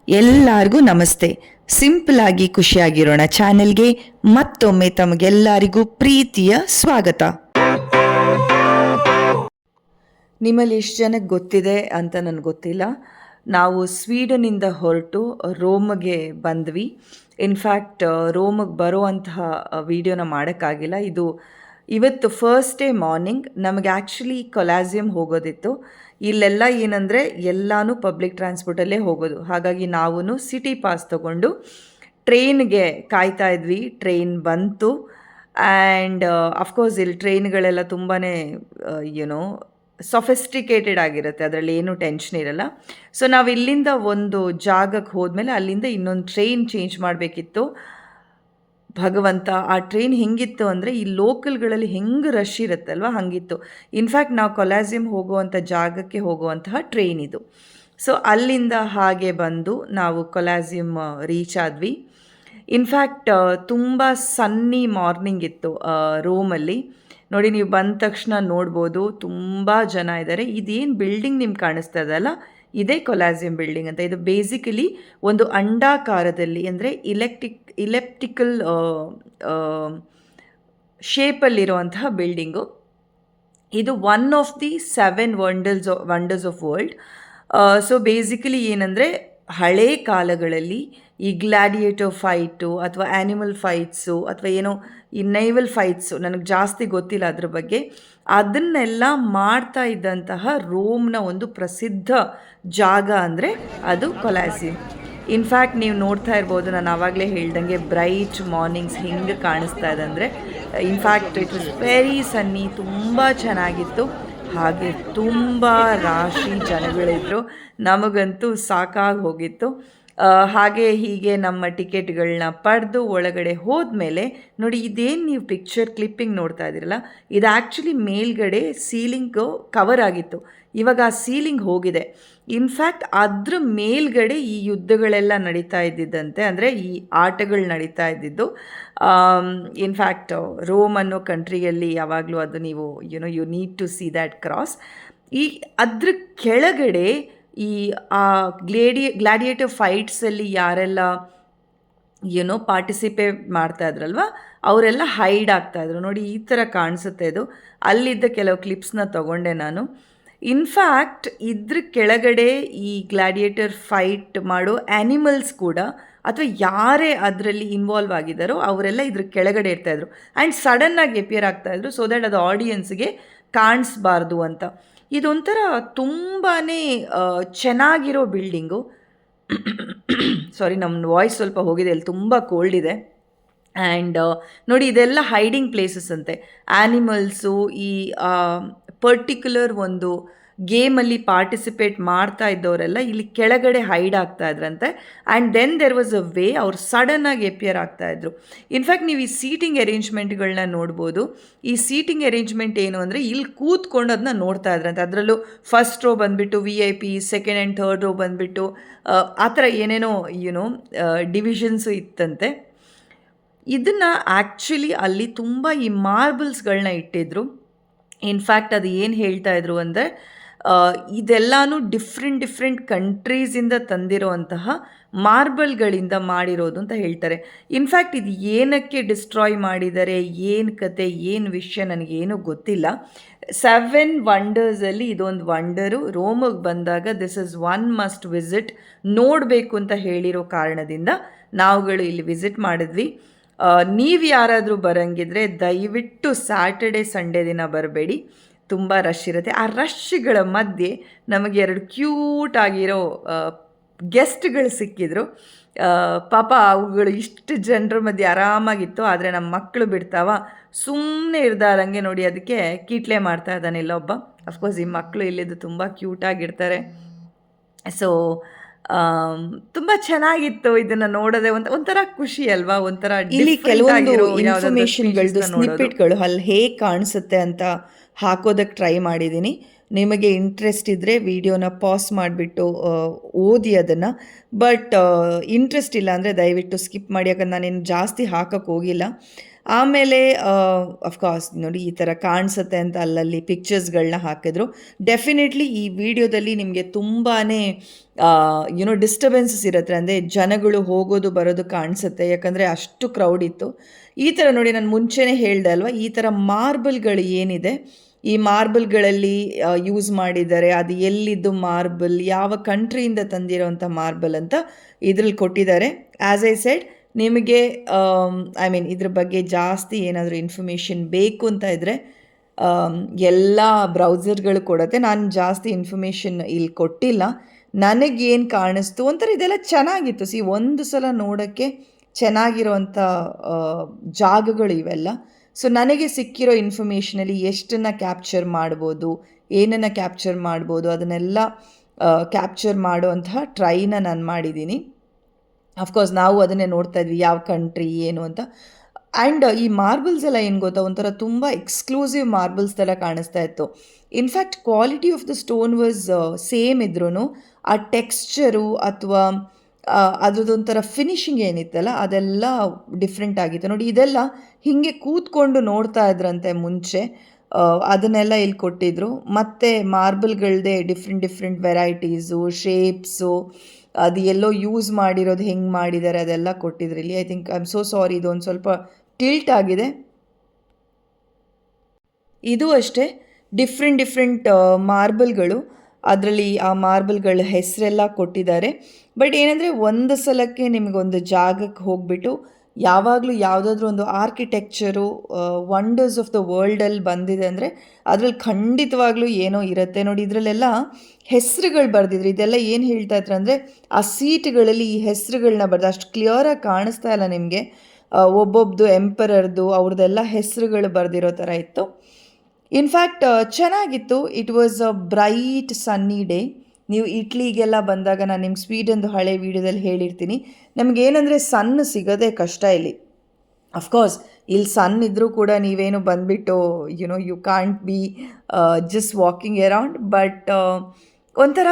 ಎಲ್ಲರಿಗೂ ನಮಸ್ತೆ. ಸಿಂಪಲ್ ಆಗಿ ಖುಷಿಯಾಗಿರೋಣ ಚಾನೆಲ್ಗೆ ಮತ್ತೊಮ್ಮೆ ತಮಗೆಲ್ಲರಿಗೂ ಪ್ರೀತಿಯ ಸ್ವಾಗತ. ನಿಮ್ಮಲ್ಲಿ ಎಷ್ಟು ಜನಕ್ಕೆ ಗೊತ್ತಿದೆ ಅಂತ ನನಗೆ ಗೊತ್ತಿಲ್ಲ. ನಾವು ಸ್ವೀಡನಿಂದ ಹೊರಟು ರೋಮ್ಗೆ ಬಂದ್ವಿ. ಇನ್ಫ್ಯಾಕ್ಟ್ ರೋಮಿಗೆ ಬರೋವಂತಹ ವಿಡಿಯೋನ ಮಾಡೋಕ್ಕಾಗಿಲ್ಲ. ಇವತ್ತು ಫಸ್ಟ್ ಡೇ ಮಾರ್ನಿಂಗ್ ನಮಗೆ ಆ್ಯಕ್ಚುಲಿ ಕೊಲಾಸಿಯಂ ಹೋಗೋದಿತ್ತು. ಇಲ್ಲೆಲ್ಲ ಏನಂದರೆ ಎಲ್ಲನೂ ಪಬ್ಲಿಕ್ ಟ್ರಾನ್ಸ್ಪೋರ್ಟಲ್ಲೇ ಹೋಗೋದು. ಹಾಗಾಗಿ ನಾವು ಸಿಟಿ ಪಾಸ್ ತೊಗೊಂಡು ಟ್ರೈನ್ಗೆ ಕಾಯ್ತಾ ಇದ್ವಿ. ಟ್ರೈನ್ ಬಂತು ಆ್ಯಂಡ್ ಅಫ್ಕೋರ್ಸ್ ಇಲ್ಲಿ ಟ್ರೈನ್ಗಳೆಲ್ಲ ತುಂಬಾ ಸೊಫಿಸ್ಟಿಕೇಟೆಡ್ ಆಗಿರುತ್ತೆ, ಅದರಲ್ಲಿ ಏನೂ ಟೆನ್ಷನ್ ಇರಲ್ಲ. ಸೊ ನಾವು ಇಲ್ಲಿಂದ ಒಂದು ಜಾಗಕ್ಕೆ ಹೋದ್ಮೇಲೆ ಅಲ್ಲಿಂದ ಇನ್ನೊಂದು ಟ್ರೈನ್ ಚೇಂಜ್ ಮಾಡಬೇಕಿತ್ತು. ಭಗವಂತ, ಆ ಟ್ರೈನ್ ಹೆಂಗಿತ್ತು ಅಂದರೆ ಈ ಲೋಕಲ್ಗಳಲ್ಲಿ ಹೆಂಗೆ ರಶ್ ಇರುತ್ತಲ್ವ ಹಾಗಿತ್ತು. ಇನ್ಫ್ಯಾಕ್ಟ್ ನಾವು ಕೊಲಾಸಿಯಂ ಹೋಗುವಂಥ ಜಾಗಕ್ಕೆ ಹೋಗುವಂತಹ ಟ್ರೈನ್ ಇದು. ಸೊ ಅಲ್ಲಿಂದ ಹಾಗೆ ಬಂದು ನಾವು ಕೊಲಾಸಿಯಂ ರೀಚ್ ಆದ್ವಿ. ಇನ್ಫ್ಯಾಕ್ಟ್ ತುಂಬ ಸನ್ನಿ ಮಾರ್ನಿಂಗ್ ಇತ್ತು ರೋಮಲ್ಲಿ. ನೋಡಿ, ನೀವು ಬಂದ ತಕ್ಷಣ ನೋಡ್ಬೋದು ತುಂಬ ಜನ ಇದ್ದಾರೆ. ಇದೇನು ಬಿಲ್ಡಿಂಗ್ ನಿಮ್ಗೆ ಕಾಣಿಸ್ತಾ ಇದೆಯಲ್ಲ, ಇದೇ ಕೊಲಾಸಿಯಂ ಬಿಲ್ಡಿಂಗ್ ಅಂತ. ಇದು ಬೇಸಿಕಲಿ ಒಂದು ಅಂಡಾಕಾರದಲ್ಲಿ ಅಂದರೆ ಇಲೆಪ್ಟಿಕಲ್ ಶೇಪಲ್ಲಿರುವಂತಹ ಬಿಲ್ಡಿಂಗು. ಇದು one of the 7 wonders of world. So basically ಏನಂದರೆ ಹಳೇ ಕಾಲಗಳಲ್ಲಿ ಈ ಗ್ಲಾಡಿಯೇಟರ್ ಫೈಟು ಅಥವಾ ಆ್ಯನಿಮಲ್ ಫೈಟ್ಸು ಅಥವಾ ಏನೋ ಈ ನೈವಲ್ ಫೈಟ್ಸು, ನನಗೆ ಜಾಸ್ತಿ ಗೊತ್ತಿಲ್ಲ ಅದ್ರ ಬಗ್ಗೆ, ಅದನ್ನೆಲ್ಲ ಮಾಡ್ತಾ ಇದ್ದಂತಹ ರೋಮ್ನ ಒಂದು ಪ್ರಸಿದ್ಧ ಜಾಗ ಅಂದರೆ ಅದು ಕೊಲಾಸಿಯಂ. ಇನ್ಫ್ಯಾಕ್ಟ್ ನೀವು ನೋಡ್ತಾ ಇರ್ಬೋದು, ನಾನು ಆವಾಗಲೇ ಹೇಳ್ದಂಗೆ ಬ್ರೈಟ್ ಮಾರ್ನಿಂಗ್ಸ್ ಹೆಂಗೆ ಕಾಣಿಸ್ತಾ ಇದೆ ಅಂದರೆ, ಇನ್ಫ್ಯಾಕ್ಟ್ ಇಟ್ ವಾಸ್ ವೆರಿ ಸನ್ನಿ, ತುಂಬ ಚೆನ್ನಾಗಿತ್ತು. ಹಾಗೆ ತುಂಬ ರಾಶಿ ಜನಗಳಿದ್ರು, ನಮಗಂತೂ ಸಾಕಾಗಿ ಹೋಗಿತ್ತು. ಹಾಗೆ ಹೀಗೆ ನಮ್ಮ ಟಿಕೆಟ್ಗಳನ್ನ ಪಡೆದು ಒಳಗಡೆ ಹೋದ್ಮೇಲೆ ನೋಡಿ, ಇದೇನು ನೀವು ಪಿಕ್ಚರ್ ಕ್ಲಿಪ್ಪಿಂಗ್ ನೋಡ್ತಾ ಇದ್ದೀರಲ್ಲ, ಇದು ಆ್ಯಕ್ಚುಲಿ ಮೇಲ್ಗಡೆ ಸೀಲಿಂಗು ಕವರ್ ಆಗಿತ್ತು. ಇವಾಗ ಆ ಸೀಲಿಂಗ್ ಹೋಗಿದೆ. ಇನ್ಫ್ಯಾಕ್ಟ್ ಅದ್ರ ಮೇಲ್ಗಡೆ ಈ ಯುದ್ಧಗಳೆಲ್ಲ ನಡೀತಾ ಇದ್ದಿದ್ದಂತೆ, ಅಂದರೆ ಈ ಆಟಗಳು ನಡೀತಾ ಇದ್ದಿದ್ದು. ಇನ್ಫ್ಯಾಕ್ಟ್ ರೋಮ್ ಅನ್ನೋ ಕಂಟ್ರಿಯಲ್ಲಿ ಯಾವಾಗಲೂ ಅದು ನೀವು you need to see that cross. ಅದ್ರ ಕೆಳಗಡೆ ಈ ಗ್ಲಾಡಿಯೇಟರ್ ಫೈಟ್ಸಲ್ಲಿ ಯಾರೆಲ್ಲ ಪಾರ್ಟಿಸಿಪೇಟ್ ಮಾಡ್ತಾ ಇದ್ರಲ್ವ, ಅವರೆಲ್ಲ ಹೈಡ್ ಆಗ್ತಾಯಿದ್ರು. ನೋಡಿ, ಈ ಥರ ಕಾಣಿಸುತ್ತೆ ಇದು. ಅಲ್ಲಿದ್ದ ಕೆಲವು ಕ್ಲಿಪ್ಸ್ನ ತೊಗೊಂಡೆ ನಾನು. ಇನ್ಫ್ಯಾಕ್ಟ್ ಇದ್ರ ಕೆಳಗಡೆ ಈ ಗ್ಲಾಡಿಯೇಟರ್ ಫೈಟ್ ಮಾಡೋ ಆ್ಯನಿಮಲ್ಸ್ ಕೂಡ, ಅಥವಾ ಯಾರೇ ಅದರಲ್ಲಿ ಇನ್ವಾಲ್ವ್ ಆಗಿದ್ದಾರೋ ಅವರೆಲ್ಲ ಇದ್ರ ಕೆಳಗಡೆ ಇರ್ತಾಯಿದ್ರು ಆ್ಯಂಡ್ ಸಡನ್ನಾಗಿ ಎಪಿಯರ್ ಆಗ್ತಾಯಿದ್ರು, ಸೊ ದ್ಯಾಟ್ ಅದು ಆಡಿಯನ್ಸ್ಗೆ ಕಾಣಿಸ್ಬಾರ್ದು ಅಂತ. ಇದೊಂಥರ ತುಂಬಾ ಚೆನ್ನಾಗಿರೋ ಬಿಲ್ಡಿಂಗು. ಸಾರಿ, ನಮ್ಮ ವಾಯ್ಸ್ ಸ್ವಲ್ಪ ಹೋಗಿದೆ, ಇಲ್ಲಿ ತುಂಬ ಕೋಲ್ಡ್ ಇದೆ. ಆ್ಯಂಡ್ ನೋಡಿ, ಇದೆಲ್ಲ ಹೈಡಿಂಗ್ ಪ್ಲೇಸಸ್ ಅಂತೆ. ಆ್ಯನಿಮಲ್ಸು ಈ ಪರ್ಟಿಕ್ಯುಲರ್ ಒಂದು ಗೇಮಲ್ಲಿ ಪಾರ್ಟಿಸಿಪೇಟ್ ಮಾಡ್ತಾ ಇದ್ದವರೆಲ್ಲ ಇಲ್ಲಿ ಕೆಳಗಡೆ ಹೈಡ್ ಆಗ್ತಾ ಇದ್ರಂತೆ. And then there was a way ಅವ್ರು ಸಡನ್ನಾಗಿ ಎಪಿಯರ್ ಆಗ್ತಾಯಿದ್ರು. ಇನ್ಫ್ಯಾಕ್ಟ್ ನೀವು ಈ ಸೀಟಿಂಗ್ ಅರೇಂಜ್ಮೆಂಟ್ಗಳನ್ನ ನೋಡ್ಬೋದು. ಈ ಸೀಟಿಂಗ್ ಅರೇಂಜ್ಮೆಂಟ್ ಏನು ಅಂದರೆ, ಇಲ್ಲಿ ಕೂತ್ಕೊಂಡು ಅದನ್ನ ನೋಡ್ತಾ ಇದ್ರಂತೆ. ಅದರಲ್ಲೂ ಫಸ್ಟ್ ರೋ ಬಂದುಬಿಟ್ಟು VIP, second and third row ಬಂದುಬಿಟ್ಟು ಆ ಥರ ಏನೇನೋ ಡಿವಿಷನ್ಸು ಇತ್ತಂತೆ. ಇದನ್ನು ಆ್ಯಕ್ಚುಲಿ ಅಲ್ಲಿ ತುಂಬ ಈ ಮಾರ್ಬಲ್ಸ್ಗಳನ್ನ ಇಟ್ಟಿದ್ರು. ಇನ್ಫ್ಯಾಕ್ಟ್ ಅದು ಏನು ಹೇಳ್ತಾಯಿದ್ರು ಅಂದರೆ, ಇದೆಲ್ಲನೂ ಡಿಫ್ರೆಂಟ್ ಕಂಟ್ರೀಸಿಂದ ತಂದಿರೋವಂತಹ ಮಾರ್ಬಲ್ಗಳಿಂದ ಮಾಡಿರೋದು ಅಂತ ಹೇಳ್ತಾರೆ. ಇನ್ಫ್ಯಾಕ್ಟ್ ಇದು ಏನಕ್ಕೆ ಡಿಸ್ಟ್ರಾಯ್ ಮಾಡಿದ್ದಾರೆ, ಏನು ಕತೆ, ಏನು ವಿಷಯ ನನಗೇನೂ ಗೊತ್ತಿಲ್ಲ. 7 ವಂಡರ್ಸಲ್ಲಿ ಇದೊಂದು ವಂಡರು. ರೋಮಿಗೆ ಬಂದಾಗ this is one must visit, ನೋಡಬೇಕು ಅಂತ ಹೇಳಿರೋ ಕಾರಣದಿಂದ ನಾವುಗಳು ಇಲ್ಲಿ ವಿಸಿಟ್ ಮಾಡಿದ್ವಿ. ನೀವು ಯಾರಾದರೂ ಬರೋಂಗಿದ್ರೆ ದಯವಿಟ್ಟು ಸ್ಯಾಟರ್ಡೆ ಸಂಡೇ ದಿನ ಬರಬೇಡಿ, ತುಂಬ ರಶ್ ಇರುತ್ತೆ. ಆ ರಶ್ಗಳ ಮಧ್ಯೆ ನಮಗೆ 2 ಕ್ಯೂಟ್ ಆಗಿರೋ ಗೆಸ್ಟ್ಗಳು ಸಿಕ್ಕಿದ್ರು. ಪಾಪ ಅವುಗಳು ಇಷ್ಟು ಜನರ ಮಧ್ಯೆ ಆರಾಮಾಗಿತ್ತು. ಆದರೆ ನಮ್ಮ ಮಕ್ಕಳು ಬಿಡ್ತಾವ, ಸುಮ್ಮನೆ ಇರ್ದಾರಂಗೆ ನೋಡಿ, ಅದಕ್ಕೆ ಕೀಟ್ಲೆ ಮಾಡ್ತಾ ಇದ್ದಾನೆ ಇಲ್ಲೊಬ್ಬ. ಅಫ್ಕೋರ್ಸ್ ಈ ಮಕ್ಕಳು ಇಲ್ಲಿದ್ದು ತುಂಬ ಕ್ಯೂಟಾಗಿರ್ತಾರೆ. ಸೊ ತುಂಬ ಚೆನ್ನಾಗಿತ್ತು ಇದನ್ನು ನೋಡೋದೆ. ಒಂಥರ ಖುಷಿ ಅಲ್ವಾ, ಒಂಥರ ಇಲ್ಲಿ ಕೆಲವೊಂದು ಇನ್ಫಾರ್ಮೇಷನ್ಗಳದ್ದು ಸ್ನಿಪ್ಪೆಟ್ಗಳು ಅಲ್ಲಿ ಹೇಗೆ ಕಾಣಿಸುತ್ತೆ ಅಂತ ಹಾಕೋದಕ್ಕೆ ಟ್ರೈ ಮಾಡಿದ್ದೀನಿ. ನಿಮಗೆ ಇಂಟ್ರೆಸ್ಟ್ ಇದ್ದರೆ ವಿಡಿಯೋನ ಪಾಸ್ ಮಾಡಿಬಿಟ್ಟು ಓದಿ ಅದನ್ನು. ಬಟ್ ಇಂಟ್ರೆಸ್ಟ್ ಇಲ್ಲ ಅಂದರೆ ದಯವಿಟ್ಟು ಸ್ಕಿಪ್ ಮಾಡಿ, ಯಾಕಂದ್ರೆ ನಾನೇನು ಜಾಸ್ತಿ ಹಾಕೋಕ್ಕೆ ಹೋಗಿಲ್ಲ. ಆಮೇಲೆ ಅಫ್ಕೋರ್ಸ್ ನೋಡಿ ಈ ಥರ ಕಾಣಿಸುತ್ತೆ ಅಂತ ಅಲ್ಲಲ್ಲಿ ಪಿಕ್ಚರ್ಸ್ಗಳನ್ನ ಹಾಕಿದ್ರು. ಡೆಫಿನೆಟ್ಲಿ ಈ ವಿಡಿಯೋದಲ್ಲಿ ನಿಮಗೆ ತುಂಬಾ ಡಿಸ್ಟರ್ಬೆನ್ಸಸ್ ಇರುತ್ತೆ, ಅಂದರೆ ಜನಗಳು ಹೋಗೋದು ಬರೋದು ಕಾಣಿಸುತ್ತೆ, ಯಾಕಂದರೆ ಅಷ್ಟು ಕ್ರೌಡ್ ಇತ್ತು. ಈ ಥರ ನೋಡಿ, ನಾನು ಮುಂಚೆನೇ ಹೇಳ್ದೆ ಅಲ್ವಾ, ಈ ಥರ ಮಾರ್ಬಲ್ಗಳು ಏನಿದೆ, ಈ ಮಾರ್ಬಲ್ಗಳಲ್ಲಿ ಯೂಸ್ ಮಾಡಿದ್ದಾರೆ, ಅದು ಎಲ್ಲಿದ್ದು ಮಾರ್ಬಲ್, ಯಾವ ಕಂಟ್ರಿಯಿಂದ ತಂದಿರೋವಂಥ ಮಾರ್ಬಲ್ ಅಂತ ಇದ್ರಲ್ಲಿ ಕೊಟ್ಟಿದ್ದಾರೆ. ಆ್ಯಸ್ ಐ ಸೆಡ್, ನಿಮಗೆ ಇದ್ರ ಬಗ್ಗೆ ಜಾಸ್ತಿ ಏನಾದರೂ ಇನ್ಫಾರ್ಮೇಷನ್ ಬೇಕು ಅಂತ ಇದ್ದರೆ ಎಲ್ಲ ಬ್ರೌಸರ್ಗಳು ಕೊಡುತ್ತೆ. ನಾನು ಜಾಸ್ತಿ ಇನ್ಫಾರ್ಮೇಷನ್ ಇಲ್ಲಿ ಕೊಟ್ಟಿಲ್ಲ. ನನಗೇನು ಕಾಣಿಸ್ತು ಒಂಥರ ಇದೆಲ್ಲ ಚೆನ್ನಾಗಿತ್ತು. ಒಂದು ಸಲ ನೋಡೋಕ್ಕೆ ಚೆನ್ನಾಗಿರೋವಂಥ ಜಾಗಗಳು ಇವೆಲ್ಲ. ಸೊ ನನಗೆ ಸಿಕ್ಕಿರೋ ಇನ್ಫಾರ್ಮೇಷನಲ್ಲಿ ಎಷ್ಟನ್ನು ಕ್ಯಾಪ್ಚರ್ ಮಾಡ್ಬೋದು, ಏನನ್ನು ಕ್ಯಾಪ್ಚರ್ ಮಾಡ್ಬೋದು, ಅದನ್ನೆಲ್ಲ ಕ್ಯಾಪ್ಚರ್ ಮಾಡುವಂತಹ ಟ್ರೈನ ನಾನು ಮಾಡಿದ್ದೀನಿ. ಅಫ್ಕೋರ್ಸ್ ನಾವು ಅದನ್ನೇ ನೋಡ್ತಾ ಇದ್ವಿ, ಯಾವ ಕಂಟ್ರಿ ಏನು ಅಂತ. ಆ್ಯಂಡ್ ಈ ಮಾರ್ಬಲ್ಸ್ ಎಲ್ಲ ಏನು ಗೊತ್ತಾ, ಒಂಥರ ತುಂಬ ಎಕ್ಸ್ಕ್ಲೂಸಿವ್ ಮಾರ್ಬಲ್ಸ್ ಥರ ಕಾಣಿಸ್ತಾ ಇತ್ತು. In fact quality of the stone was same ಇದ್ರೂ ಆ ಟೆಕ್ಸ್ಚರು ಅಥವಾ ಅದ್ರದ್ದೊಂಥರ ಫಿನಿಶಿಂಗ್ ಏನಿತ್ತಲ್ಲ ಅದೆಲ್ಲ ಡಿಫ್ರೆಂಟ್ ಆಗಿತ್ತು. ನೋಡಿ, ಇದೆಲ್ಲ ಹೀಗೆ ಕೂತ್ಕೊಂಡು ನೋಡ್ತಾ ಇದ್ರಂತೆ ಮುಂಚೆ, ಅದನ್ನೆಲ್ಲ ಇಲ್ಲಿ ಕೊಟ್ಟಿದ್ರು. ಮತ್ತು ಮಾರ್ಬಲ್ಗಳದ್ದೇ ಡಿಫ್ರೆಂಟ್ ವೆರೈಟೀಸು, ಶೇಪ್ಸು, ಅದು ಎಲ್ಲೋ ಯೂಸ್ ಮಾಡಿರೋದು ಹೆಂಗೆ ಮಾಡಿದ್ದಾರೆ ಅದೆಲ್ಲ ಕೊಟ್ಟಿದ್ರು ಇಲ್ಲಿ. I think I am so sorry, ಇದೊಂದು ಸ್ವಲ್ಪ ಟಿಲ್ಟ್ ಆಗಿದೆ. ಇದು ಅಷ್ಟೇ ಡಿಫ್ರೆಂಟ್ ಮಾರ್ಬಲ್ಗಳು, ಅದರಲ್ಲಿ ಆ ಮಾರ್ಬಲ್ಗಳ ಹೆಸರೆಲ್ಲ ಕೊಟ್ಟಿದ್ದಾರೆ. ಬಟ್ ಏನಂದರೆ, ಒಂದು ಸಲಕ್ಕೆ ನಿಮಗೊಂದು ಜಾಗಕ್ಕೆ ಹೋಗಿಬಿಟ್ಟು ಯಾವಾಗಲೂ ಯಾವುದಾದ್ರೂ ಒಂದು ಆರ್ಕಿಟೆಕ್ಚರು ವಂಡರ್ಸ್ ಆಫ್ ದ ವರ್ಲ್ಡಲ್ಲಿ ಬಂದಿದೆ ಅಂದರೆ ಅದರಲ್ಲಿ ಖಂಡಿತವಾಗ್ಲೂ ಏನೋ ಇರುತ್ತೆ. ನೋಡಿ, ಇದರಲ್ಲೆಲ್ಲ ಹೆಸರುಗಳು ಬರೆದಿದ್ರು. ಇದೆಲ್ಲ ಏನು ಹೇಳ್ತಾ ಇದ್ರು ಅಂದರೆ, ಆ ಸೀಟ್ಗಳಲ್ಲಿ ಈ ಹೆಸರುಗಳನ್ನ ಬರೆದು, ಅಷ್ಟು ಕ್ಲಿಯರಾಗಿ ಕಾಣಿಸ್ತಾ ಇಲ್ಲ ನಿಮಗೆ, ಒಬ್ಬೊಬ್ಬದು ಎಂಪರರ್ದು ಅವ್ರದ್ದೆಲ್ಲ ಹೆಸರುಗಳು ಬರೆದಿರೋ ಥರ ಇತ್ತು. ಇನ್ಫ್ಯಾಕ್ಟ್ ಚೆನ್ನಾಗಿತ್ತು. It was a bright Sunny day. ನೀವು ಇಟ್ಲಿಗೆಲ್ಲ ಬಂದಾಗ, ನಾನು ನಿಮ್ಮ ಸ್ವೀಡನ್ದು ಹಳೆ ವೀಡಿಯೋದಲ್ಲಿ ಹೇಳಿರ್ತೀನಿ, ನಮಗೇನೆಂದರೆ ಸನ್ ಸಿಗೋದೇ ಕಷ್ಟ ಇಲ್ಲಿ. ಅಫ್ಕೋರ್ಸ್ ಇಲ್ಲಿ ಸನ್ ಇದ್ದರೂ ಕೂಡ ನೀವೇನು ಬಂದುಬಿಟ್ಟು you can't be just walking around. But ಒಂಥರ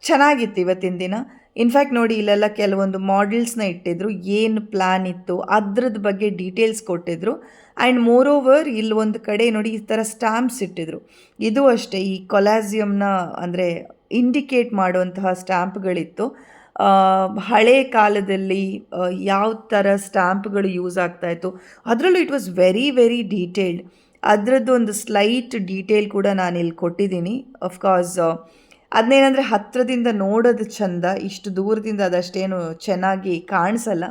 ಚೆನ್ನಾಗಿತ್ತು ಇವತ್ತಿನ ದಿನ. ಇನ್ಫ್ಯಾಕ್ಟ್ ನೋಡಿ, ಇಲ್ಲೆಲ್ಲ ಕೆಲವೊಂದು ಮಾಡೆಲ್ಸ್ನ ಇಟ್ಟಿದ್ರು, ಏನು ಪ್ಲ್ಯಾನ್ ಇತ್ತು ಅದ್ರದ್ದು ಬಗ್ಗೆ ಡೀಟೇಲ್ಸ್ ಕೊಟ್ಟಿದ್ರು. ಆ್ಯಂಡ್ ಮೋರ್ ಓವರ್ ಇಲ್ಲಿ ಒಂದು ಕಡೆ ನೋಡಿ ಈ ಥರ ಸ್ಟ್ಯಾಂಪ್ಸ್ ಇಟ್ಟಿದ್ರು. ಇದು ಅಷ್ಟೇ ಈ ಕೊಲಾಸಿಯಮ್ನ ಅಂದರೆ ಇಂಡಿಕೇಟ್ ಮಾಡುವಂತಹ ಸ್ಟ್ಯಾಂಪ್ಗಳಿತ್ತು. ಹಳೆ ಕಾಲದಲ್ಲಿ ಯಾವ ಥರ ಸ್ಟ್ಯಾಂಪ್ಗಳು ಯೂಸ್ ಆಗ್ತಾಯಿತ್ತು ಅದರಲ್ಲೂ ಇಟ್ ವಾಸ್ ವೆರಿ ಡೀಟೇಲ್ಡ್. ಅದರದ್ದು ಒಂದು ಸ್ಲೈಟ್ ಡೀಟೇಲ್ ಕೂಡ ನಾನು ಇಲ್ಲಿ ಕೊಟ್ಟಿದ್ದೀನಿ. ಅಫ್ಕೋರ್ಸ್ ಅದನ್ನೇನಂದರೆ ಹತ್ತಿರದಿಂದ ನೋಡೋದು ಚೆಂದ, ಇಷ್ಟು ದೂರದಿಂದ ಅದಷ್ಟೇನು ಚೆನ್ನಾಗಿ ಕಾಣಿಸಲ್ಲ.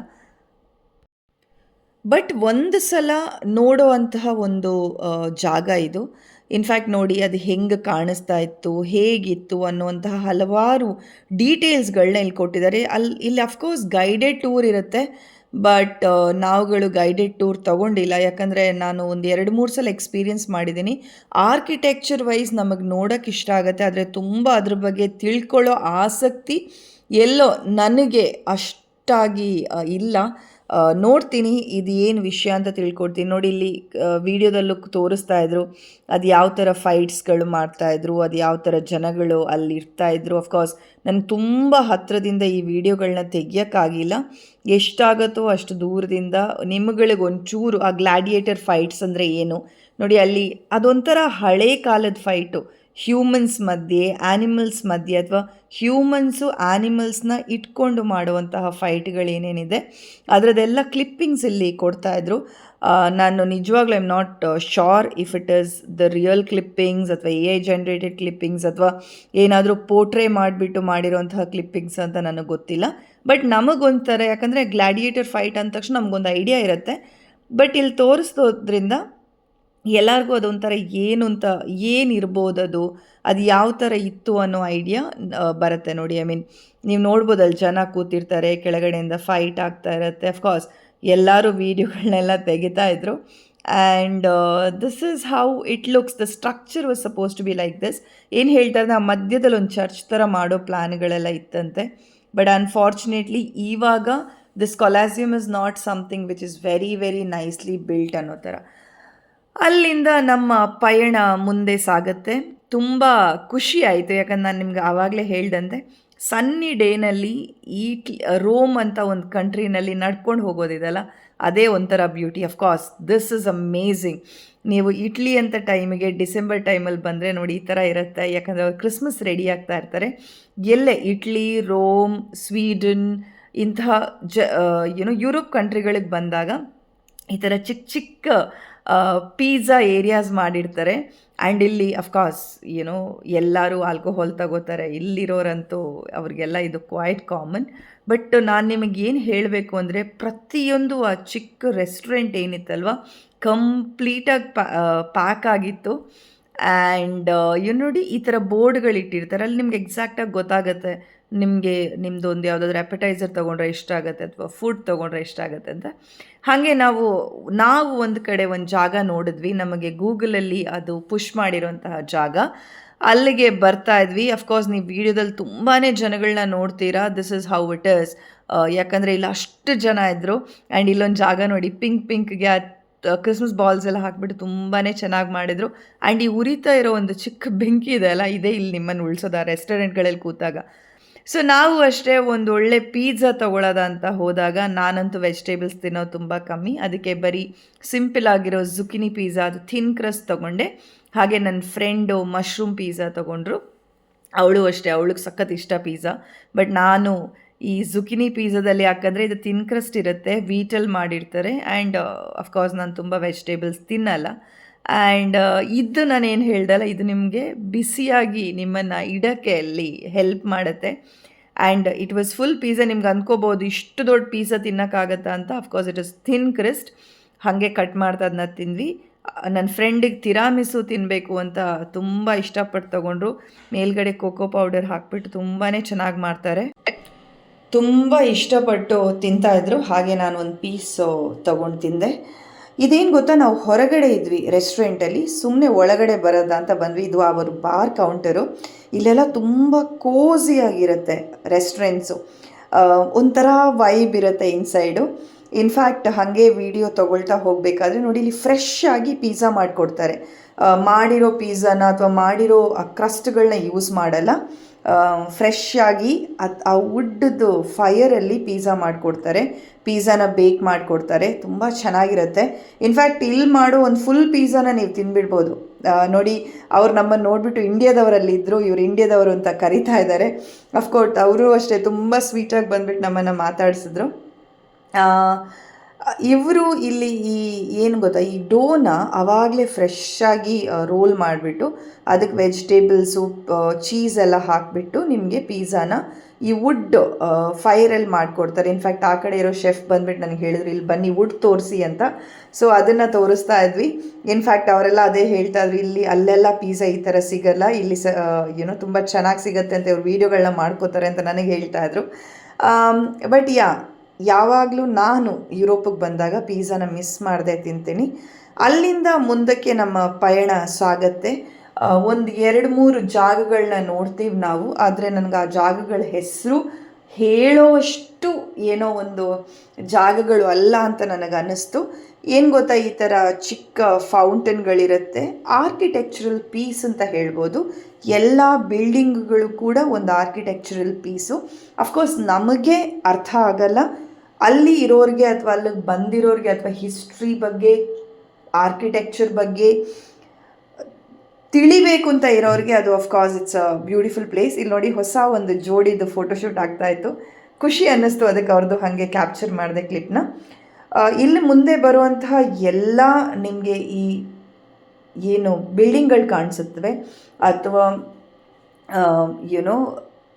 ಬಟ್ ಒಂದು ಸಲ ನೋಡುವಂತಹ ಒಂದು ಜಾಗ ಇದು. ಇನ್ಫ್ಯಾಕ್ಟ್ ನೋಡಿ, ಅದು ಹೆಂಗೆ ಕಾಣಿಸ್ತಾ ಇತ್ತು, ಹೇಗಿತ್ತು ಅನ್ನುವಂತಹ ಹಲವಾರು ಡೀಟೇಲ್ಸ್ಗಳನ್ನ ಇಲ್ಲಿ ಕೊಟ್ಟಿದ್ದಾರೆ. ಇಲ್ಲಿ ಅಫ್ಕೋರ್ಸ್ ಗೈಡೆಡ್ ಟೂರ್ ಇರುತ್ತೆ. ಬಟ್ ನಾವುಗಳು ಗೈಡೆಡ್ ಟೂರ್ ತೊಗೊಂಡಿಲ್ಲ, ಯಾಕಂದರೆ ನಾನು ಒಂದು 2-3 ಸಲ ಎಕ್ಸ್ಪೀರಿಯೆನ್ಸ್ ಮಾಡಿದ್ದೀನಿ. ಆರ್ಕಿಟೆಕ್ಚರ್ ವೈಸ್ ನಮಗೆ ನೋಡೋಕ್ಕೆ ಇಷ್ಟ ಆಗುತ್ತೆ, ಆದರೆ ತುಂಬ ಅದ್ರ ಬಗ್ಗೆ ತಿಳ್ಕೊಳ್ಳೋ ಆಸಕ್ತಿ ಎಲ್ಲೋ ನನಗೆ ಅಷ್ಟಾಗಿ ಇಲ್ಲ. ನೋಡ್ತೀನಿ ಇದು ಏನು ವಿಷಯ ಅಂತ ತಿಳ್ಕೊಡ್ತೀನಿ. ನೋಡಿ, ಇಲ್ಲಿ ವಿಡಿಯೋದಲ್ಲೂ ತೋರಿಸ್ತಾ ಇದ್ರು, ಅದು ಯಾವ ಥರ ಫೈಟ್ಸ್ಗಳು ಮಾಡ್ತಾಯಿದ್ರು, ಅದು ಯಾವ ಥರ ಜನಗಳು ಅಲ್ಲಿ ಇರ್ತಾಯಿದ್ರು. ಅಫ್ಕೋರ್ಸ್ ನನಗೆ ತುಂಬ ಹತ್ತಿರದಿಂದ ಈ ವಿಡಿಯೋಗಳನ್ನ ತೆಗಿಯೋಕ್ಕಾಗಿಲ್ಲ. ಎಷ್ಟಾಗುತ್ತೋ ಅಷ್ಟು ದೂರದಿಂದ ನಿಮ್ಗಳಿಗೆ ಒಂಚೂರು ಆ ಗ್ಲಾಡಿಯೇಟರ್ ಫೈಟ್ಸ್ ಅಂದರೆ ಏನು ನೋಡಿ, ಅಲ್ಲಿ ಅದೊಂಥರ ಹಳೇ ಕಾಲದ ಫೈಟು, ಹ್ಯೂಮನ್ಸ್ ಮಧ್ಯೆ ಆ್ಯನಿಮಲ್ಸ್ ಮಧ್ಯೆ, ಅಥವಾ ಹ್ಯೂಮನ್ಸು ಆ್ಯನಿಮಲ್ಸ್ನ ಇಟ್ಕೊಂಡು ಮಾಡುವಂತಹ ಫೈಟ್ಗಳೇನೇನಿದೆ ಅದರದ್ದೆಲ್ಲ ಕ್ಲಿಪ್ಪಿಂಗ್ಸ್ ಇಲ್ಲಿ ಕೊಡ್ತಾಯಿದ್ರು. ನಾನು ನಿಜವಾಗ್ಲೂ I am not sure if it is the real clippings ಅಥವಾ AI ಜನ್ರೇಟೆಡ್ ಕ್ಲಿಪ್ಪಿಂಗ್ಸ್ ಅಥವಾ ಏನಾದರೂ ಪೋರ್ಟ್ರೇ ಮಾಡಿಬಿಟ್ಟು ಮಾಡಿರೋಂತಹ ಕ್ಲಿಪ್ಪಿಂಗ್ಸ್ ಅಂತ ನನಗೆ ಗೊತ್ತಿಲ್ಲ. ಬಟ್ ನಮಗೊಂಥರ, ಯಾಕಂದರೆ ಗ್ಲಾಡಿಯೇಟರ್ ಫೈಟ್ ಅಂದ ತಕ್ಷಣ ನಮಗೊಂದು ಐಡಿಯಾ ಇರುತ್ತೆ. ಬಟ್ ಇಲ್ಲಿ ತೋರಿಸೋದ್ರಿಂದ ಎಲ್ಲರಿಗೂ ಅದೊಂಥರ ಏನು ಅಂತ, ಏನಿರ್ಬೋದು ಅದು ಯಾವ ಥರ ಇತ್ತು ಅನ್ನೋ ಐಡಿಯಾ ಬರುತ್ತೆ ನೋಡಿ. ನೀವು ನೋಡ್ಬೋದಲ್ಲಿ ಜನ ಕೂತಿರ್ತಾರೆ, ಕೆಳಗಡೆಯಿಂದ ಫೈಟ್ ಆಗ್ತಾ ಇರುತ್ತೆ. ಅಫ್ಕೋರ್ಸ್ ಎಲ್ಲರೂ ವೀಡಿಯೋಗಳನ್ನೆಲ್ಲ ತೆಗಿತಾ ಇದ್ರು. And this is how it looks. The structure was supposed to be like this. ಏನು ಹೇಳ್ತಾರೆ, ಆ ಮಧ್ಯದಲ್ಲಿ ಒಂದು ಚರ್ಚ್ ಥರ ಮಾಡೋ ಪ್ಲ್ಯಾನ್ಗಳೆಲ್ಲ ಇತ್ತಂತೆ. ಬಟ್ ಅನ್ಫಾರ್ಚುನೇಟ್ಲಿ ಇವಾಗ this Colosseum is not something which is very nicely built ಅನ್ನೋ ಥರ. ಅಲ್ಲಿಂದ ನಮ್ಮ ಪಯಣ ಮುಂದೆ ಸಾಗುತ್ತೆ. ತುಂಬ ಖುಷಿ ಆಯಿತು, ಯಾಕಂದ್ರೆ ನಾನು ನಿಮ್ಗೆ ಆವಾಗಲೇ ಹೇಳ್ದಂತೆ ಸನ್ನಿ ಡೇನಲ್ಲಿ ರೋಮ್ ಅಂತ ಒಂದು ಕಂಟ್ರಿನಲ್ಲಿ ನಡ್ಕೊಂಡು ಹೋಗೋದಿದೆಯಲ್ಲ, ಅದೇ ಒಂಥರ beauty. Of course this is amazing. ನೀವು ಇಟ್ಲಿ ಅಂತ ಟೈಮಿಗೆ ಡಿಸೆಂಬರ್ ಟೈಮಲ್ಲಿ ಬಂದರೆ ನೋಡಿ ಈ ಥರ ಇರುತ್ತೆ. ಯಾಕಂದರೆ ಅವ್ರು ಕ್ರಿಸ್ಮಸ್ ರೆಡಿ ಆಗ್ತಾ ಇರ್ತಾರೆ. ಎಲ್ಲೇ ಇಟ್ಲಿ, ರೋಮ್, ಸ್ವೀಡನ್ ಇಂತಹ ಯುರೋಪ್ ಕಂಟ್ರಿಗಳಿಗೆ ಬಂದಾಗ ಈ ಥರ ಚಿಕ್ಕ ಚಿಕ್ಕ ಪಿಜ್ಜಾ ಏರಿಯಾಸ್ ಮಾಡಿರ್ತಾರೆ. ಆ್ಯಂಡ್ ಇಲ್ಲಿ ಅಫ್ಕೋರ್ಸ್ ಎಲ್ಲರೂ ಆಲ್ಕೋಹಾಲ್ ತಗೋತಾರೆ. ಇಲ್ಲಿರೋರಂತೂ ಅವ್ರಿಗೆಲ್ಲ ಇದು ಕ್ವೈಟ್ ಕಾಮನ್. ಬಟ್ ನಾನು ನಿಮಗೇನು ಹೇಳಬೇಕು ಅಂದರೆ, ಪ್ರತಿಯೊಂದು ಆ ಚಿಕ್ಕ ರೆಸ್ಟೋರೆಂಟ್ ಏನಿತ್ತಲ್ವ, ಕಂಪ್ಲೀಟಾಗಿ ಪ್ಯಾಕ್ ಆಗಿತ್ತು. ಆ್ಯಂಡ್ ನೋಡಿ ಈ ಥರ ಬೋರ್ಡ್ಗಳಿಟ್ಟಿರ್ತಾರೆ, ಅಲ್ಲಿ ನಿಮ್ಗೆ ಎಕ್ಸಾಕ್ಟಾಗಿ ಗೊತ್ತಾಗುತ್ತೆ ನಿಮಗೆ ನಿಮ್ಮದು ಒಂದು ಯಾವುದಾದ್ರೂ ಅಪೆಟೈಸರ್ ತೊಗೊಂಡ್ರೆ ಎಷ್ಟಾಗುತ್ತೆ ಅಥವಾ ಫುಡ್ ತೊಗೊಂಡ್ರೆ ಎಷ್ಟಾಗುತ್ತೆ ಅಂತ. ಹಾಗೆ ನಾವು ಒಂದು ಕಡೆ ಒಂದು ಜಾಗ ನೋಡಿದ್ವಿ, ನಮಗೆ ಗೂಗಲಲ್ಲಿ ಅದು ಪುಷ್ ಮಾಡಿರೋಂತಹ ಜಾಗ. ಅಲ್ಲಿಗೆ ಬರ್ತಾ ಇದ್ವಿ. ಅಫ್ಕೋರ್ಸ್ ನೀವು ವಿಡಿಯೋದಲ್ಲಿ ತುಂಬಾ ಜನಗಳನ್ನ ನೋಡ್ತೀರಾ. This is how it is. ಯಾಕಂದರೆ ಇಲ್ಲಿ ಅಷ್ಟು ಜನ ಇದ್ದರು. ಆ್ಯಂಡ್ ಇಲ್ಲೊಂದು ಜಾಗ ನೋಡಿ, ಪಿಂಕ್ಗೆ ಕ್ರಿಸ್ಮಸ್ ಬಾಲ್ಸ್ ಎಲ್ಲ ಹಾಕ್ಬಿಟ್ಟು ತುಂಬಾ ಚೆನ್ನಾಗಿ ಮಾಡಿದರು. ಆ್ಯಂಡ್ ಈ ಉರಿತಾ ಇರೋ ಒಂದು ಚಿಕ್ಕ ಬೆಂಕಿ ಇದೆ ಅಲ್ಲ, ಇದೇ ಇಲ್ಲಿ ನಿಮ್ಮನ್ನು ಉಳಿಸೋದು ಆ ರೆಸ್ಟೋರೆಂಟ್ಗಳಲ್ಲಿ ಕೂತಾಗ. ಸೊ ನಾವು ಅಷ್ಟೇ ಒಂದು ಒಳ್ಳೆ ಪಿಜ್ಜಾ ತೊಗೊಳ್ಳೋದ ಅಂತ ಹೋದಾಗ, ನಾನಂತೂ ವೆಜಿಟೇಬಲ್ಸ್ ತಿನ್ನೋದು ತುಂಬ ಕಮ್ಮಿ. ಅದಕ್ಕೆ ಬರೀ ಸಿಂಪಲ್ ಆಗಿರೋ ಜುಕಿನಿ ಪಿಜ್ಜಾ, ಅದು ಥಿನ್ ಕ್ರಸ್ಟ್ ತೊಗೊಂಡೆ. ಹಾಗೆ ನನ್ನ ಫ್ರೆಂಡು ಮಶ್ರೂಮ್ ಪಿಜ್ಜಾ ತೊಗೊಂಡ್ರು. ಅವಳು ಅಷ್ಟೇ, ಅವಳಿಗೆ ಸಖತ್ ಇಷ್ಟ ಪಿಜ್ಜಾ. ಬಟ್ ನಾನು ಈ ಜುಕಿನಿ ಪಿಜ್ಜಾದಲ್ಲಿ ಯಾಕಂದರೆ ಇದು ಥಿನ್ ಕ್ರಸ್ಟ್ ಇರುತ್ತೆ, ವೀಟಲ್ಲಿ ಮಾಡಿರ್ತಾರೆ. ಆ್ಯಂಡ್ ಅಫ್ಕೋರ್ಸ್ ನಾನು ತುಂಬ ವೆಜಿಟೇಬಲ್ಸ್ ತಿನ್ನಲ್ಲ. ಆ್ಯಂಡ್ ಇದು ನಾನೇನು ಹೇಳ್ದಲ್ಲ, ಇದು ನಿಮಗೆ ಬಿಸಿಯಾಗಿ ನಿಮ್ಮನ್ನು ಇಡೋಕ್ಕೆ ಅಲ್ಲಿ ಹೆಲ್ಪ್ ಮಾಡುತ್ತೆ. And it was full pizza. ನಿಮ್ಗೆ ಅಂದ್ಕೋಬೋದು ಇಷ್ಟು ದೊಡ್ಡ ಪಿಜ್ಜಾ ತಿನ್ನೋಕ್ಕಾಗತ್ತಾ ಅಂತ. Of course it is thin Christ. ಹಾಗೆ ಕಟ್ ಮಾಡ್ತಾ ಅದನ್ನ ತಿಂದ್ವಿ. ನನ್ನ ಫ್ರೆಂಡಿಗೆ ತಿರಾಮಿಸು ತಿನ್ನಬೇಕು ಅಂತ ತುಂಬ ಇಷ್ಟಪಟ್ಟು ತೊಗೊಂಡ್ರು. ಮೇಲ್ಗಡೆ ಕೋಕೋ ಪೌಡರ್ ಹಾಕ್ಬಿಟ್ಟು ತುಂಬಾ ಚೆನ್ನಾಗಿ ಮಾಡ್ತಾರೆ. ತುಂಬ ಇಷ್ಟಪಟ್ಟು ತಿಂತಾಯಿದ್ರು. ಹಾಗೆ ನಾನು ಒಂದು ಪೀಸು ತೊಗೊಂಡು ತಿಂದೆ. ಇದೇನು ಗೊತ್ತಾ, ನಾವು ಹೊರಗಡೆ ಇದ್ವಿ ರೆಸ್ಟೋರೆಂಟಲ್ಲಿ, ಸುಮ್ಮನೆ ಒಳಗಡೆ ಬರೋದ ಅಂತ ಬಂದ್ವಿ. ಇದು ಅವರು ಬಾರ್ ಕೌಂಟರು. ಇಲ್ಲೆಲ್ಲ ತುಂಬ ಕೋಸಿಯಾಗಿರುತ್ತೆ ರೆಸ್ಟೋರೆಂಟ್ಸು. ಒಂಥರ ವೈಬ್ ಇರುತ್ತೆ ಇನ್ಸೈಡು. ಇನ್ಫ್ಯಾಕ್ಟ್ ಹಾಗೆ ವಿಡಿಯೋ ತೊಗೊಳ್ತಾ ಹೋಗಬೇಕಾದ್ರೆ ನೋಡಿ, ಇಲ್ಲಿ ಫ್ರೆಶ್ ಆಗಿ ಪಿಜ್ಜಾ ಮಾಡಿಕೊಡ್ತಾರೆ. ಮಾಡಿರೋ ಪಿಜ್ಜಾನ ಅಥವಾ ಮಾಡಿರೋ ಕ್ರಸ್ಟ್ಗಳನ್ನ ಯೂಸ್ ಮಾಡಲ್ಲ. ಫ್ರೆಶ್ ಆಗಿ ಆ ವುಡ್ದು ಫೈರಲ್ಲಿ ಪಿಜ್ಜಾ ಮಾಡಿಕೊಡ್ತಾರೆ. ಪಿಜ್ಜಾನ ಬೇಕ್ ಮಾಡಿಕೊಡ್ತಾರೆ. ತುಂಬ ಚೆನ್ನಾಗಿರುತ್ತೆ. ಇನ್ಫ್ಯಾಕ್ಟ್ ಇಲ್ಲಿ ಮಾಡೋ ಒಂದು ಫುಲ್ ಪಿಜ್ಜಾನ ನೀವು ತಿಂದುಬಿಡ್ಬೋದು. ನೋಡಿ, ಅವ್ರು ನಮ್ಮನ್ನು ನೋಡಿಬಿಟ್ಟು ಇಂಡಿಯಾದವರಲ್ಲಿದ್ದರು, ಇವರು ಇಂಡಿಯಾದವರು ಅಂತ ಕರಿತಾ ಇದ್ದಾರೆ. ಅಫ್ಕೋರ್ಸ್ ಅವರು ಅಷ್ಟೇ ತುಂಬ ಸ್ವೀಟಾಗಿ ಬಂದುಬಿಟ್ಟು ನಮ್ಮನ್ನು ಮಾತಾಡಿಸಿದ್ರು. ಇವರು ಇಲ್ಲಿ ಏನು ಗೊತ್ತಾ, ಈ ಡೋನ ಆವಾಗಲೇ ಫ್ರೆಶ್ಶಾಗಿ ರೋಲ್ ಮಾಡಿಬಿಟ್ಟು ಅದಕ್ಕೆ ವೆಜಿಟೇಬಲ್ಸು, ಚೀಸ್ ಎಲ್ಲ ಹಾಕಿಬಿಟ್ಟು ನಿಮಗೆ ಪಿಜ್ಜಾನ ಈ ವುಡ್ ಫೈರಲ್ಲಿ ಮಾಡಿಕೊಡ್ತಾರೆ. ಇನ್ಫ್ಯಾಕ್ಟ್ ಆ ಕಡೆ ಇರೋ ಶೆಫ್ ಬಂದುಬಿಟ್ಟು ನನಗೆ ಹೇಳಿದ್ರು, ಇಲ್ಲಿ ಬನ್ನಿ ವುಡ್ ತೋರಿಸಿ ಅಂತ. ಸೊ ಅದನ್ನು ತೋರಿಸ್ತಾ ಇದ್ವಿ. ಇನ್ಫ್ಯಾಕ್ಟ್ ಅವರೆಲ್ಲ ಅದೇ ಹೇಳ್ತಾ ಇದ್ರು, ಇಲ್ಲಿ ಅಲ್ಲೆಲ್ಲ ಪಿಜ್ಜಾ ಈ ಥರ ಸಿಗಲ್ಲ, ಇಲ್ಲಿ ತುಂಬ ಚೆನ್ನಾಗಿ ಸಿಗುತ್ತೆ ಅಂತ ಇವ್ರು ವೀಡಿಯೋಗಳನ್ನ ಮಾಡ್ಕೋತಾರೆ ಅಂತ ನನಗೆ ಹೇಳ್ತಾ ಇದ್ರು. ಬಟ್ ಯಾವಾಗಲೂ ನಾನು ಯುರೋಪಿಗೆ ಬಂದಾಗ ಪಿಜ್ಜಾನ ಮಿಸ್ ಮಾಡದೆ ತಿಂತೀನಿ. ಅಲ್ಲಿಂದ ಮುಂದಕ್ಕೆ ನಮ್ಮ ಪಯಣ ಸಾಗತ್ತೆ. ಒಂದು 2-3 ಜಾಗಗಳನ್ನ ನೋಡ್ತೀವಿ ನಾವು. ಆದರೆ ನನಗೆ ಆ ಜಾಗಗಳ ಹೆಸರು ಹೇಳೋಷ್ಟು ಏನೋ ಒಂದು ಜಾಗಗಳು ಅಲ್ಲ ಅಂತ ನನಗೆ ಅನ್ನಿಸ್ತು. ಏನು ಗೊತ್ತಾ, ಈ ಥರ ಚಿಕ್ಕ ಫೌಂಟನ್ಗಳಿರುತ್ತೆ. ಆರ್ಕಿಟೆಕ್ಚರಲ್ ಪೀಸ್ ಅಂತ ಹೇಳ್ಬೋದು. ಎಲ್ಲ ಬಿಲ್ಡಿಂಗ್ಗಳು ಕೂಡ ಒಂದು ಆರ್ಕಿಟೆಕ್ಚರಲ್ ಪೀಸು. ಅಫ್ಕೋರ್ಸ್ ನಮಗೆ ಅರ್ಥ ಆಗಲ್ಲ, ಅಲ್ಲಿ ಇರೋರಿಗೆ ಅಥವಾ ಅಲ್ಲಿಗೆ ಬಂದಿರೋರಿಗೆ ಅಥವಾ ಹಿಸ್ಟ್ರಿ ಬಗ್ಗೆ, ಆರ್ಕಿಟೆಕ್ಚರ್ ಬಗ್ಗೆ ತಿಳಿಬೇಕು ಅಂತ ಇರೋರಿಗೆ ಅದು of course it's a beautiful place. ಇಲ್ಲಿ ನೋಡಿ, ಹೊಸ ಒಂದು ಜೋಡಿದು ಫೋಟೋಶೂಟ್ ಆಗ್ತಾಯಿತ್ತು. ಖುಷಿ ಅನ್ನಿಸ್ತು ಅದಕ್ಕೆ ಅವ್ರದ್ದು ಹಾಗೆ ಕ್ಯಾಪ್ಚರ್ ಮಾಡಿದೆ ಕ್ಲಿಪ್ನ. ಇಲ್ಲಿ ಮುಂದೆ ಬರುವಂತಹ ಎಲ್ಲ ನಿಮಗೆ ಈ ಏನು ಬಿಲ್ಡಿಂಗ್ಗಳು ಕಾಣಿಸುತ್ತವೆ ಅಥವಾ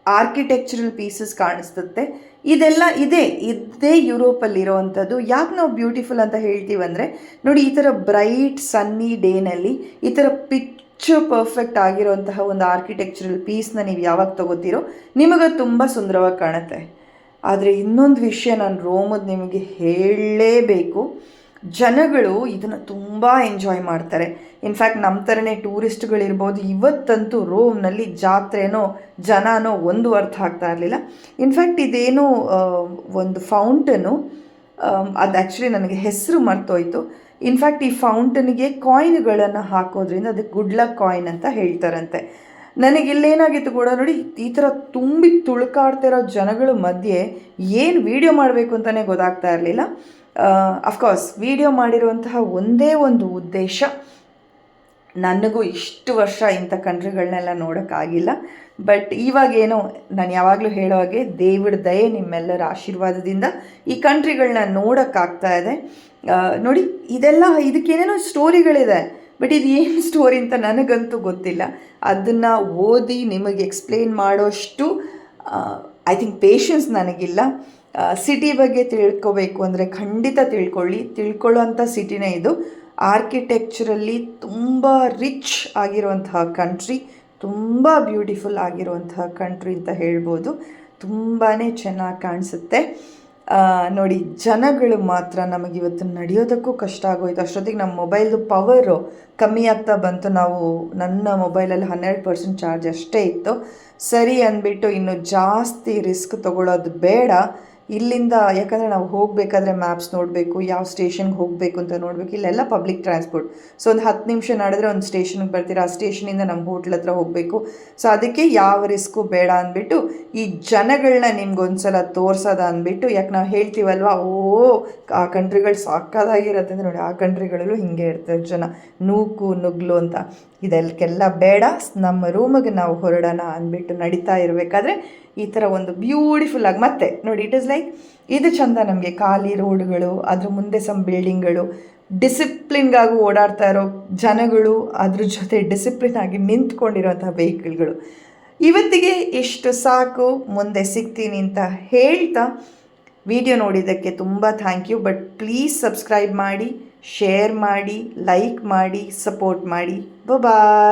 ಆರ್ಕಿಟೆಕ್ಚರಲ್ ಪೀಸಸ್ ಕಾಣಿಸುತ್ತೆ, ಇದೆಲ್ಲ ಇದೇ ಯುರೋಪಲ್ಲಿರೋವಂಥದ್ದು. ಯಾಕೆ ನಾವು ಬ್ಯೂಟಿಫುಲ್ ಅಂತ ಹೇಳ್ತೀವಂದರೆ ನೋಡಿ, ಈ ಥರ ಬ್ರೈಟ್ ಸನ್ನಿ ಡೇನಲ್ಲಿ ಈ ಥರ ಪಿಕ್ಚರ್ ಪರ್ಫೆಕ್ಟ್ ಆಗಿರೋಂತಹ ಒಂದು ಆರ್ಕಿಟೆಕ್ಚರಲ್ ಪೀಸ್ನ ನೀವು ಯಾವಾಗ ತೊಗೋತೀರೋ ನಿಮಗದು ತುಂಬ ಸುಂದರವಾಗಿ ಕಾಣುತ್ತೆ. ಆದರೆ ಇನ್ನೊಂದು ವಿಷಯ ನಾನು ರೋಮದ್ದು ನಿಮಗೆ ಹೇಳಲೇಬೇಕು, ಜನಗಳು ಇದನ್ನು ತುಂಬ ಎಂಜಾಯ್ ಮಾಡ್ತಾರೆ. ಇನ್ಫ್ಯಾಕ್ಟ್ ನಮ್ಮ ಥರನೇ ಟೂರಿಸ್ಟ್ಗಳಿರ್ಬೋದು, ಇವತ್ತಂತೂ ರೋಮ್ನಲ್ಲಿ ಜಾತ್ರೆನೋ ಜನನೋ ಒಂದು ಅರ್ಥ ಆಗ್ತಾ ಇರಲಿಲ್ಲ. ಇನ್ಫ್ಯಾಕ್ಟ್ ಇದೇನೋ ಒಂದು ಫೌಂಟನು, ಅದು ಆ್ಯಕ್ಚುಲಿ ನನಗೆ ಹೆಸರು ಮರ್ತೋಯ್ತು. ಇನ್ಫ್ಯಾಕ್ಟ್ ಈ ಫೌಂಟನಿಗೆ ಕಾಯಿನ್ಗಳನ್ನು ಹಾಕೋದ್ರಿಂದ ಅದಕ್ಕೆ ಗುಡ್ ಲಕ್ ಕಾಯಿನ್ ಅಂತ ಹೇಳ್ತಾರಂತೆ. ನನಗಿಲ್ಲೇನಾಗಿತ್ತು ಕೂಡ ನೋಡಿ, ಈ ಥರ ತುಂಬಿ ತುಳುಕಾಡ್ತಿರೋ ಜನಗಳ ಮಧ್ಯೆ ಏನು ವೀಡಿಯೋ ಮಾಡಬೇಕು ಅಂತಲೇ ಗೊತ್ತಾಗ್ತಾ ಇರಲಿಲ್ಲ. ಅಫ್ಕೋರ್ಸ್ ವೀಡಿಯೋ ಮಾಡಿರುವಂತಹ ಒಂದೇ ಒಂದು ಉದ್ದೇಶ, ನನಗೂ ಇಷ್ಟು ವರ್ಷ ಇಂಥ ಕಂಟ್ರಿಗಳನ್ನೆಲ್ಲ ನೋಡೋಕ್ಕಾಗಿಲ್ಲ. ಬಟ್ ಇವಾಗೇನೋ ನಾನು ಯಾವಾಗಲೂ ಹೇಳೋ ಹಾಗೆ ದೇವರ ದಯೆ ನಿಮ್ಮೆಲ್ಲರ ಆಶೀರ್ವಾದದಿಂದ ಈ ಕಂಟ್ರಿಗಳನ್ನ ನೋಡೋಕ್ಕಾಗ್ತಾ ಇದೆ. ನೋಡಿ, ಇದಕ್ಕೇನೇನೋ ಸ್ಟೋರಿಗಳಿದೆ, ಬಟ್ ಇದು ಏನು ಸ್ಟೋರಿ ಅಂತ ನನಗಂತೂ ಗೊತ್ತಿಲ್ಲ. ಅದನ್ನು ಓದಿ ನಿಮಗೆ ಎಕ್ಸ್ಪ್ಲೇನ್ ಮಾಡೋಷ್ಟು ಐ ಥಿಂಕ್ ಪೇಷನ್ಸ್ ನನಗಿಲ್ಲ. ಸಿಟಿ ಬಗ್ಗೆ ತಿಳ್ಕೊಬೇಕು ಅಂದರೆ ಖಂಡಿತ ತಿಳ್ಕೊಳ್ಳೋ ಅಂಥ ಸಿಟಿನೇ ಇದು. ಆರ್ಕಿಟೆಕ್ಚರಲ್ಲಿ ತುಂಬ ರಿಚ್ ಆಗಿರುವಂತಹ ಕಂಟ್ರಿ, ತುಂಬ ಬ್ಯೂಟಿಫುಲ್ ಆಗಿರುವಂತಹ ಕಂಟ್ರಿ ಅಂತ ಹೇಳ್ಬೋದು. ತುಂಬಾ ಚೆನ್ನಾಗಿ ಕಾಣಿಸುತ್ತೆ. ನೋಡಿ, ಜನಗಳು ಮಾತ್ರ ನಮಗಿವತ್ತು ನಡೆಯೋದಕ್ಕೂ ಕಷ್ಟ ಆಗೋಯ್ತು. ಅಷ್ಟೊತ್ತಿಗೆ ನಮ್ಮ ಮೊಬೈಲ್ದು ಪವರು ಕಮ್ಮಿ ಆಗ್ತಾ ಬಂತು. ನನ್ನ ಮೊಬೈಲಲ್ಲಿ 12% ಚಾರ್ಜ್ ಅಷ್ಟೇ ಇತ್ತು. ಸರಿ ಅಂದ್ಬಿಟ್ಟು ಇನ್ನು ಜಾಸ್ತಿ ರಿಸ್ಕ್ ತೊಗೊಳ್ಳೋದು ಬೇಡ ಇಲ್ಲಿಂದ, ಯಾಕಂದರೆ ನಾವು ಹೋಗಬೇಕಾದ್ರೆ ಮ್ಯಾಪ್ಸ್ ನೋಡಬೇಕು, ಯಾವ ಸ್ಟೇಷನ್ಗೆ ಹೋಗಬೇಕು ಅಂತ ನೋಡಬೇಕು. ಇಲ್ಲೆಲ್ಲ ಪಬ್ಲಿಕ್ ಟ್ರಾನ್ಸ್ಪೋರ್ಟ್. ಸೊ ಒಂದು 10 ನಿಮಿಷ ನಡೆದ್ರೆ ಒಂದು ಸ್ಟೇಷನ್ಗೆ ಬರ್ತೀರಾ, ಆ ಸ್ಟೇಷನಿಂದ ನಮ್ಮ ಹೋಟ್ಲ್ ಹತ್ರ ಹೋಗಬೇಕು. ಸೊ ಅದಕ್ಕೆ ಯಾವ ರಿಸ್ಕು ಬೇಡ ಅಂದ್ಬಿಟ್ಟು ಈ ಜನಗಳನ್ನ ನಿಮ್ಗೊಂದ್ಸಲ ತೋರ್ಸೋದ ಅಂದ್ಬಿಟ್ಟು, ಯಾಕೆ ನಾವು ಹೇಳ್ತೀವಲ್ವ, ಆ ಕಂಟ್ರಿಗಳು ಸಾಕಾದಾಗಿರುತ್ತೆ ಅಂದರೆ ನೋಡಿ, ಆ ಕಂಟ್ರಿಗಳಲ್ಲೂ ಹಿಂಗೆ ಇರ್ತಾರೆ ಜನ, ನೂಕು ನುಗ್ಲು ಅಂತ. ಇದಕ್ಕೆಲ್ಲ ಬೇಡ, ನಮ್ಮ ರೂಮಿಗೆ ನಾವು ಹೊರಡೋಣ ಅಂದ್ಬಿಟ್ಟು ನಡೀತಾ ಇರಬೇಕಾದ್ರೆ ಈ ಥರ ಒಂದು ಬ್ಯೂಟಿಫುಲ್ ಆಗಿ ಮತ್ತೆ ನೋಡಿ, ಇಟ್ ಇಸ್ ಲೈಕ್ ಇದು ಚಂದ ನಮಗೆ. ಖಾಲಿ ರೋಡ್ಗಳು, ಅದ್ರ ಮುಂದೆ ಸಮ್ ಬಿಲ್ಡಿಂಗ್ಗಳು, ಡಿಸಿಪ್ಲಿನ್ಗಾಗಿ ಓಡಾಡ್ತಾ ಇರೋ ಜನಗಳು, ಅದ್ರ ಜೊತೆ ಡಿಸಿಪ್ಲಿನ್ ಆಗಿ ನಿಂತ್ಕೊಂಡಿರೋಂಥ ವೆಹಿಕಲ್ಗಳು. ಇವತ್ತಿಗೆ ಇಷ್ಟು ಸಾಕು, ಮುಂದೆ ಸಿಗ್ತೀನಿ ಅಂತ ಹೇಳ್ತಾ ವಿಡಿಯೋ ನೋಡಿದ್ದಕ್ಕೆ ತುಂಬ thank you. But please subscribe ಮಾಡಿ, ಶೇರ್ ಮಾಡಿ, ಲೈಕ್ ಮಾಡಿ, ಸಪೋರ್ಟ್ ಮಾಡಿ. ಬಾಯ್.